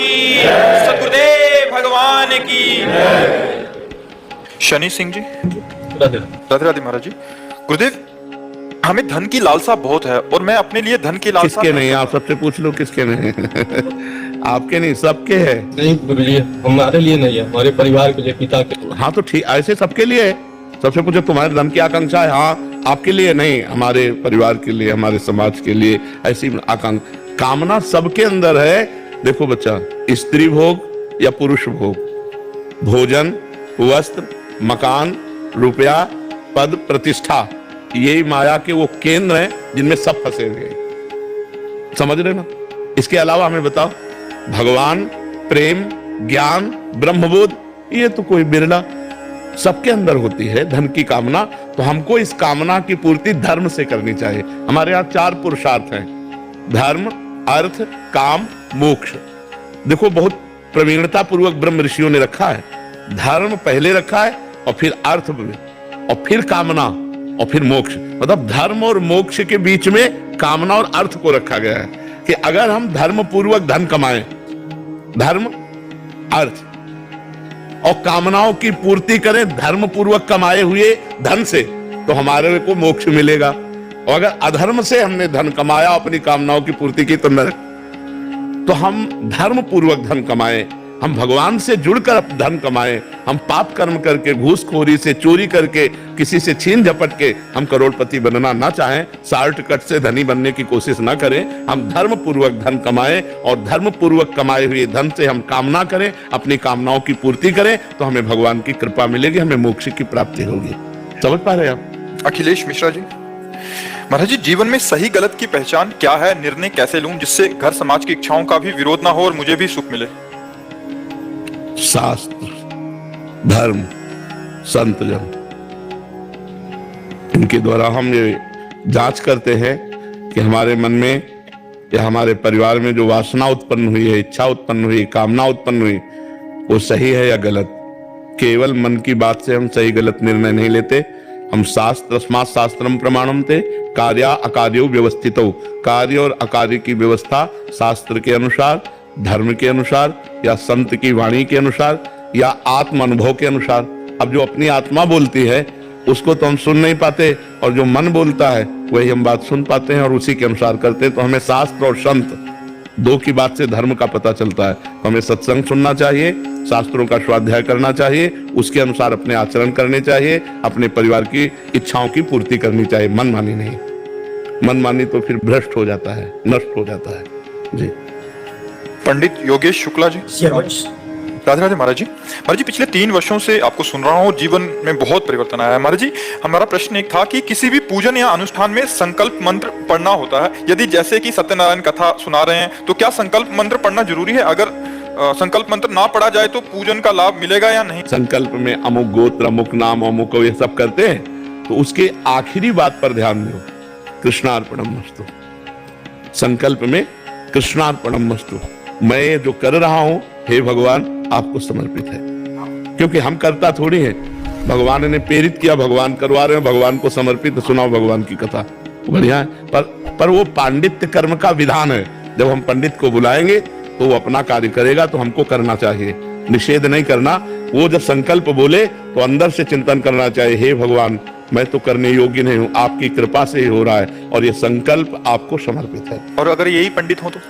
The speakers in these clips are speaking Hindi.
की, सतगुरुदेव भगवान की। शनि सिंह जी, राधे राधे महाराज जी। गुरुदेव, हमें धन की लालसा बहुत है और मैं अपने लिए धन की लालसा किसके नहीं, आप सबसे पूछ लो किसके नहीं। आपके नहीं, सबके है। नहीं गुरुजी, हमारे लिए नहीं है, हमारे परिवार के लिए, पिता के। हाँ तो ठीक, ऐसे सबके लिए है। सबसे पूछो तुम्हारे धन की आकांक्षा है, हाँ आपके लिए नहीं, हमारे परिवार के लिए, हमारे समाज के लिए ऐसी आकांक्षा कामना सबके अंदर है। देखो बच्चा, स्त्री भोग या पुरुष भोग, भोजन, वस्त्र, मकान, रुपया, पद, प्रतिष्ठा, यही माया के वो केंद्र हैं जिनमें सब फंसे हुए हैं। समझ रहे ना? इसके अलावा हमें बताओ, भगवान, प्रेम, ज्ञान, ब्रह्मबोध, ये तो कोई बिरला, सबके अंदर होती है धन की कामना। तो हमको इस कामना की पूर्ति धर्म से करनी चाहिए। हमारे यहाँ 4 पुरुषार्थ हैं, धर्म, अर्थ, काम, मोक्ष। देखो बहुत प्रवीणता पूर्वक ब्रह्म ऋषियों ने रखा है। धर्म पहले रखा है और फिर अर्थ और फिर कामना और फिर मोक्ष। मतलब धर्म और मोक्ष के बीच में कामना और अर्थ को रखा गया है कि अगर हम धर्म पूर्वक धन कमाएं, धर्म, अर्थ और कामनाओं की पूर्ति करें धर्म पूर्वक कमाए हुए धन से, तो हमारे को मोक्ष मिलेगा। और अगर अधर्म से हमने धन कमाया, अपनी कामनाओं की पूर्ति की, तो नरक। तो हम धर्म पूर्वक धन कमाएं, हम भगवान से जुड़कर धन कमाएं, हम पाप कर्म करके, घूसखोरी से, चोरी करके, किसी से छीन झपट के हम करोड़पति बनना ना चाहें, शॉर्टकट से धनी बनने की कोशिश ना करें। हम धर्म पूर्वक धन कमाएं और धर्म पूर्वक कमाए हुए धन से हम कामना करें, अपनी कामनाओं की पूर्ति करें, तो हमें भगवान की कृपा मिलेगी, हमें मोक्ष की प्राप्ति होगी। समझ पा रहे हैं आप? अखिलेश मिश्रा जी, महाराज जी, जीवन में सही गलत की पहचान क्या है, निर्णय कैसे लूं जिससे घर समाज की इच्छाओं का भी विरोध ना हो और मुझे भी सुख मिले? शास्त्र, धर्म, संत जन, इनके द्वारा हम ये जांच करते हैं कि हमारे मन में या हमारे परिवार में जो वासना उत्पन्न हुई है, इच्छा उत्पन्न हुई, कामना उत्पन्न हुई, वो सही है या गलत। केवल मन की बात से हम सही गलत निर्णय नहीं लेते। हम शास्त्र, अस्मात् शास्त्रम प्रमाणम ते कार्या अकार्यो व्यवस्थितो, कार्य और अकार्य की व्यवस्था शास्त्र के अनुसार, धर्म के अनुसार या संत की वाणी के अनुसार या आत्म अनुभव के अनुसार। अब जो अपनी आत्मा बोलती है उसको तो हम सुन नहीं पाते, और जो मन बोलता है वही हम बात सुन पाते हैं और उसी के अनुसार करते हैं। तो हमें शास्त्र और संत दो की बात से धर्म का पता चलता है। तो हमें सत्संग सुनना चाहिए, शास्त्रों का स्वाध्याय करना चाहिए, उसके अनुसार अपने आचरण करने चाहिए, अपने परिवार की इच्छाओं की पूर्ति करनी चाहिए। मनमानी नहीं, मनमानी तो फिर भ्रष्ट हो जाता है, नष्ट हो जाता है। जी। पंडित योगेश शुक्ला जी, राधे राधे महाराज जी। महाराज जी, पिछले 3 वर्षों से आपको सुन रहा हूँ, जीवन में बहुत परिवर्तन आया है। महाराज जी, हमारा प्रश्न एक था कि किसी भी पूजन या अनुष्ठान में संकल्प मंत्र पढ़ना होता है। यदि जैसे कि सत्यनारायण कथा सुना रहे हैं, तो क्या संकल्प मंत्र पढ़ना जरूरी है? अगर संकल्प मंत्र ना पढ़ा जाए तो पूजन का लाभ मिलेगा या नहीं? संकल्प में अमुक गोत्र, अमुक नाम, अमुक ये सब करते हैं, तो उसके आखिरी बात पर ध्यान दो, कृष्णार्पणमस्तु। संकल्प में कृष्णार्पणमस्तु, मैं जो कर रहा हूं हे भगवान आपको समर्पित है। क्योंकि हम करता थोड़ी है, भगवान ने प्रेरित किया, भगवान करवा रहे हैं, भगवान को समर्पित, सुनाओ भगवान की कथा, बढ़िया है। पर वो पांडित्य कर्म का विधान है। जब हम पंडित को बुलाएंगे तो वो अपना कार्य करेगा, तो हमको करना चाहिए, निषेध नहीं करना। वो जब संकल्प बोले तो अंदर से चिंतन करना चाहिए, हे भगवान मैं तो करने योग्य नहीं हूँ, आपकी कृपा से ही हो रहा है और ये संकल्प आपको समर्पित है। और अगर यही पंडित हो तो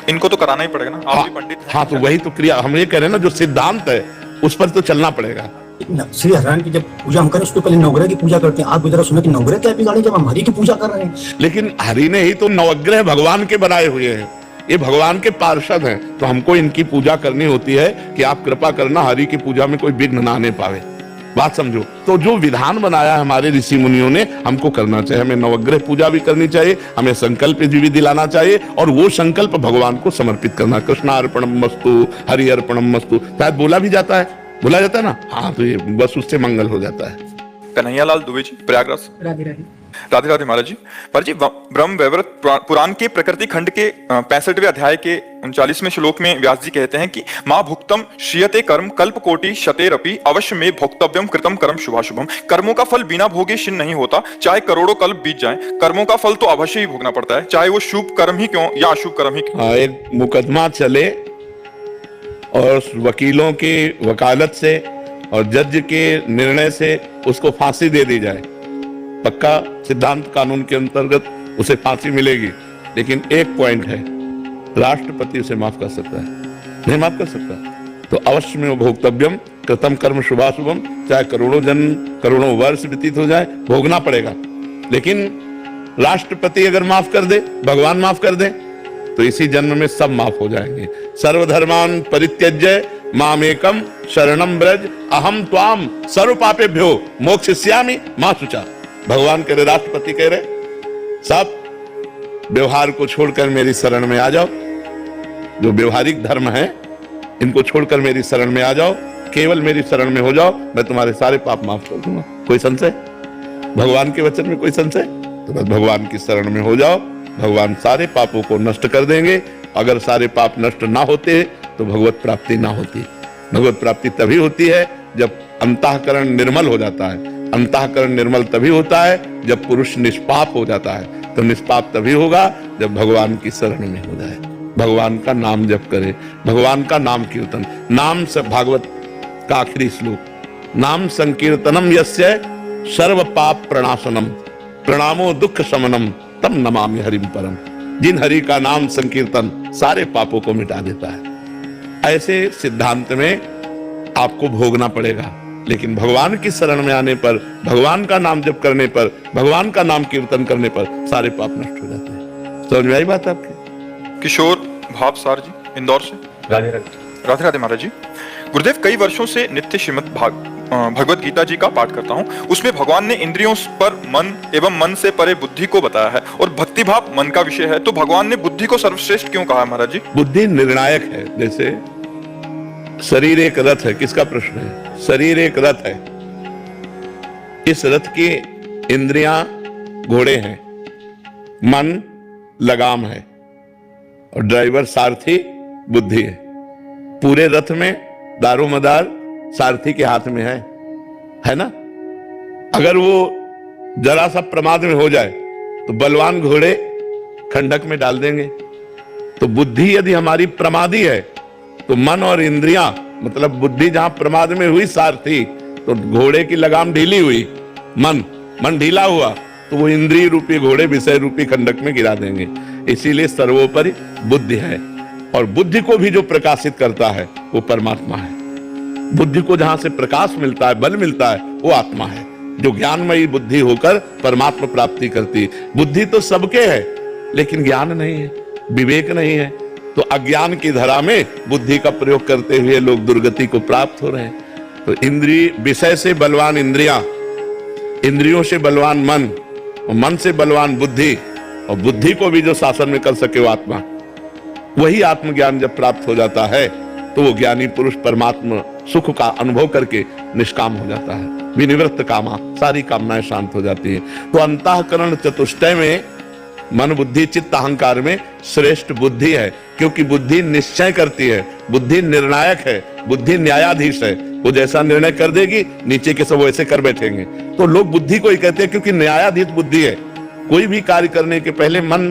इनको तो कराना ही पड़ेगा ना, आप भी पंडित हैं। हाँ, तो वही तो क्रिया हम ये कह रहे हैं ना, जो सिद्धांत है उस पर तो चलना पड़ेगा। श्री हरिनारायण की जब पूजा हम करें, उसके पहले नवग्रह की पूजा करते हैं। आप जरा सुना कि नवग्रह क्या बिगाड़े जब हम हरि की पूजा कर रहे हैं। लेकिन हरि ने ही तो नवग्रह भगवान के बनाए हुए हैं, ये भगवान के पार्षद हैं, तो हमको इनकी पूजा करनी होती है कि आप कृपा करना हरि की पूजा में कोई विघ्न ना आने पावे। बात समझो। तो जो विधान बनाया है हमारे ऋषि मुनियों ने, हमको करना चाहिए। हमें नवग्रह पूजा भी करनी चाहिए, हमें संकल्प भी दिलाना चाहिए और वो संकल्प भगवान को समर्पित करना। कृष्णार्पणमस्तु, हरि अर्पणमस्तु शायद बोला भी जाता है, बोला जाता है ना। हाँ, तो ये बस उससे मंगल हो जाता है। कन्हैयालाल दुबे जी, प्रयागराज। राधे राधे। राधे राधे महाराज जी। महाराज जी, ब्रह्म वैवर्त पुराण के प्रकृति खंड के 65वें अध्याय के 39वें श्लोक में व्यास जी कहते हैं कि माँ भुक्तम श्रियते कर्म कल्प कोटि शतेरपि अवश्य में भोक्तव्यम कृतम कर्म शुभाशुभम। कर्मों का फल बिना भोगे क्षीण नहीं होता, चाहे करोड़ों कल्प बीत जाएं। कर्मों का फल तो अवश्य ही भोगना पड़ता है, चाहे वो शुभ कर्म ही क्यों या अशुभ कर्म ही क्यों। एक मुकदमा चले और वकीलों की वकालत से और जज के निर्णय से उसको फांसी दे दी जाए, पक्का सिद्धांत कानून के अंतर्गत उसे फांसी मिलेगी। लेकिन एक पॉइंट है, राष्ट्रपति उसे माफ कर सकता है, नहीं माफ कर सकता। तो अवश्य में भोक्तव्यम कृतम कर्म शुभाशुभम, चाहे करोड़ों जन्म करोड़ों वर्ष व्यतीत हो जाए, भोगना पड़ेगा। लेकिन राष्ट्रपति अगर माफ कर दे, भगवान माफ कर दे, तो इसी जन्म में सब माफ हो जाएंगे। सर्वधर्मान परित्यज्य मामेकम शरणम ब्रज अहम त्वाम सर्व पापेभ्यो मोक्षयिष्यामि मा शुचा। भगवान कह रहे, राष्ट्रपति कह रहे, सब व्यवहार को छोड़कर मेरी शरण में आ जाओ। जो व्यवहारिक धर्म है इनको छोड़कर मेरी शरण में आ जाओ, केवल मेरी शरण में हो जाओ, मैं तुम्हारे सारे पाप माफ कर दूंगा। कोई संशय भगवान के वचन में? कोई संशय? तो बस भगवान की शरण में हो जाओ, भगवान सारे पापों को नष्ट कर देंगे। अगर सारे पाप नष्ट ना होते तो भगवत प्राप्ति ना होती। भगवत प्राप्ति तभी होती है जब अंतःकरण निर्मल हो जाता है। अंतःकरण निर्मल तभी होता है जब पुरुष निष्पाप हो जाता है। तो निष्पाप तभी होगा जब भगवान की शरण में हो जाए, भगवान का नाम जप करे, भगवान का नाम कीर्तन। नाम से भागवत का आखिरी श्लोक, नाम संकीर्तनम यस्य सर्व पाप प्रणाशनम प्रणामो दुख शमनम तम नमामि हरिम परम। जिन हरि का नाम संकीर्तन सारे पापों को मिटा देता है। ऐसे सिद्धांत में आपको भोगना पड़ेगा, लेकिन भगवान की शरण में आने पर, भगवान का नाम जप करने पर, भगवान का नाम कीर्तन करने पर सारे पाप नष्ट हो जाते हैं। समझ में आई बात आपकी? किशोर भावसार जी, इंदौर से। राधे राधे। राधे राधे महाराज जी। गुरुदेव, कई वर्षों से नित्य श्रीमद् भगवत गीता जी का पाठ करता हूँ। उसमें भगवान ने इंद्रियों पर मन एवं मन से परे बुद्धि को बताया है और भक्ति भाव मन का विषय है। तो भगवान ने बुद्धि को सर्वश्रेष्ठ क्यों कहा है महाराज जी? बुद्धि निर्णायक है। जैसे शरीर एक रथ है, किसका प्रश्न है? शरीर एक रथ है, इस रथ की इंद्रियां घोड़े हैं, मन लगाम है और ड्राइवर सारथी बुद्धि है। पूरे रथ में दारोमदार सारथी के हाथ में है ना? अगर वो जरा सा प्रमाद में हो जाए तो बलवान घोड़े खंडक में डाल देंगे। तो बुद्धि यदि हमारी प्रमादी है तो मन और इंद्रियां, मतलब बुद्धि जहां प्रमाद में हुई सारथी, तो घोड़े की लगाम ढीली हुई, मन ढीला हुआ तो वो इंद्रिय रूपी घोड़े विषय रूपी खंडक में गिरा देंगे। इसीलिए सर्वोपरि बुद्धि है, और बुद्धि को भी जो प्रकाशित करता है वो परमात्मा है। बुद्धि को जहां से प्रकाश मिलता है, बल मिलता है, वो आत्मा है, जो ज्ञानमयी बुद्धि होकर परमात्मा प्राप्ति करती। बुद्धि तो सबके है, लेकिन ज्ञान नहीं है, विवेक नहीं है। तो अज्ञान की धरा में बुद्धि का प्रयोग करते हुए लोग दुर्गति को प्राप्त हो रहे हैं। तो इंद्रिय विषय से बलवान इंद्रियां, इंद्रियों से बलवान मन, और मन से बलवान बुद्धि, और बुद्धि को भी जो शासन में कर सके वो आत्मा। वही आत्मज्ञान जब प्राप्त हो जाता है तो वो ज्ञानी पुरुष परमात्मा सुख का अनुभव करके निष्काम हो जाता है। विनिवृत्त कामा, सारी कामनाएं शांत हो जाती हैं। तो अंतःकरण चतुष्टय में मन बुद्धि चित्त अहंकार में श्रेष्ठ बुद्धि है, क्योंकि बुद्धि निश्चय करती है, बुद्धि निर्णायक है, बुद्धि न्यायाधीश है। वो जैसा निर्णय कर देगी, नीचे के सब वैसे कर बैठेंगे। तो लोग बुद्धि को ही कहते हैं, क्योंकि न्यायाधीश बुद्धि है। कोई भी कार्य करने के पहले मन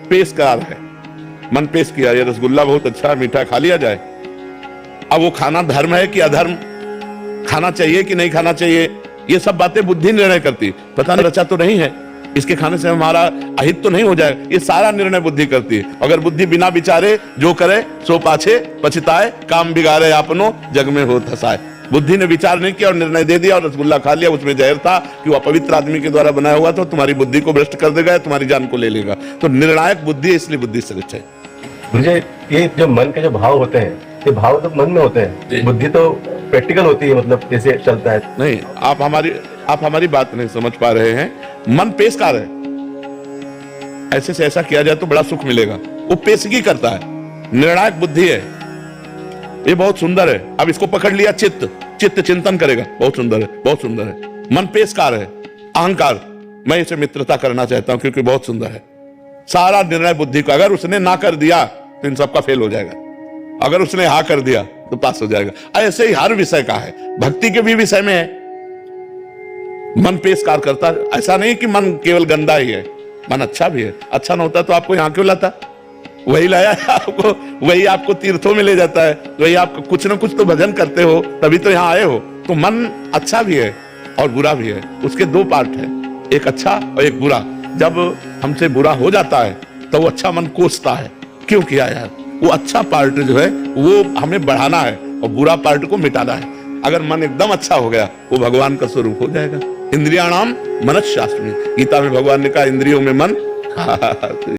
पेश करा है, मन पेश किया, ये रसगुल्ला बहुत अच्छा है, मीठा खा लिया जाए। अब वो खाना धर्म है कि अधर्म, खाना चाहिए कि नहीं खाना चाहिए, ये सब बातें बुद्धि निर्णय करती। पता नहीं रचा तो नहीं है, इसके खाने से हमारा अहित तो नहीं हो जाए, ये सारा निर्णय बुद्धि करती है। अगर बुद्धि बिना विचारे जो करे सो पाछे पछताए, काम बिगाड़े आपनो जग में हो धसाए। बुद्धि ने विचार नहीं किया और निर्णय दे दिया और रसगुल्ला खा लिया, उसमें जहर था कि वो अपवित्र आदमी के द्वारा बनाया हुआ, तो तुम्हारी बुद्धि को भ्रष्ट कर देगा, तुम्हारी जान को ले लेगा। तो निर्णायक बुद्धि, इसलिए बुद्धि श्रेष्ठ है। मुझे ये जो मन के जो भाव होते हैं, ये भाव तो मन में होते हैं, बुद्धि तो प्रैक्टिकल होती है, मतलब कैसे चलता है। नहीं, आप हमारी बात नहीं समझ पा रहे हैं। मन पेशकार है, ऐसे से ऐसा किया जाए तो बड़ा सुख मिलेगा, वो पेशगी करता है। निर्णायक बुद्धि है, ये बहुत सुंदर है। अब इसको पकड़ लिया चित्त चिंतन करेगा, बहुत सुंदर है, बहुत सुंदर है। मन पेशकार है, अहंकार, मैं इसे मित्रता करना चाहता हूं क्योंकि बहुत सुंदर है। सारा निर्णय बुद्धि को, अगर उसने ना कर दिया तो इन सबका फेल हो जाएगा, अगर उसने हाँ कर दिया तो पास हो जाएगा। ऐसे ही हर विषय का है, भक्ति के भी विषय में है, मन पेशकार करता है। ऐसा नहीं कि मन केवल गंदा ही है, मन अच्छा भी है। अच्छा ना होता तो आपको यहां क्यों लाता? वही लाया है आपको, वही आपको तीर्थों में ले जाता है, वही आप कुछ ना कुछ तो भजन करते हो तभी तो यहाँ आए हो। तो मन अच्छा भी है और बुरा भी है, उसके दो पार्ट है, एक अच्छा और एक बुरा। जब हमसे बुरा हो जाता है तो वो अच्छा मन कोसता है, क्यों किया यार। वो अच्छा पार्ट जो है वो हमें बढ़ाना है और बुरा पार्ट को मिटाना है। अगर मन एकदम अच्छा हो गया वो भगवान का स्वरूप हो जाएगा। इंद्रियाणाम मनश्शास्त्र में, गीता में भगवान ने कहा इंद्रियों में मन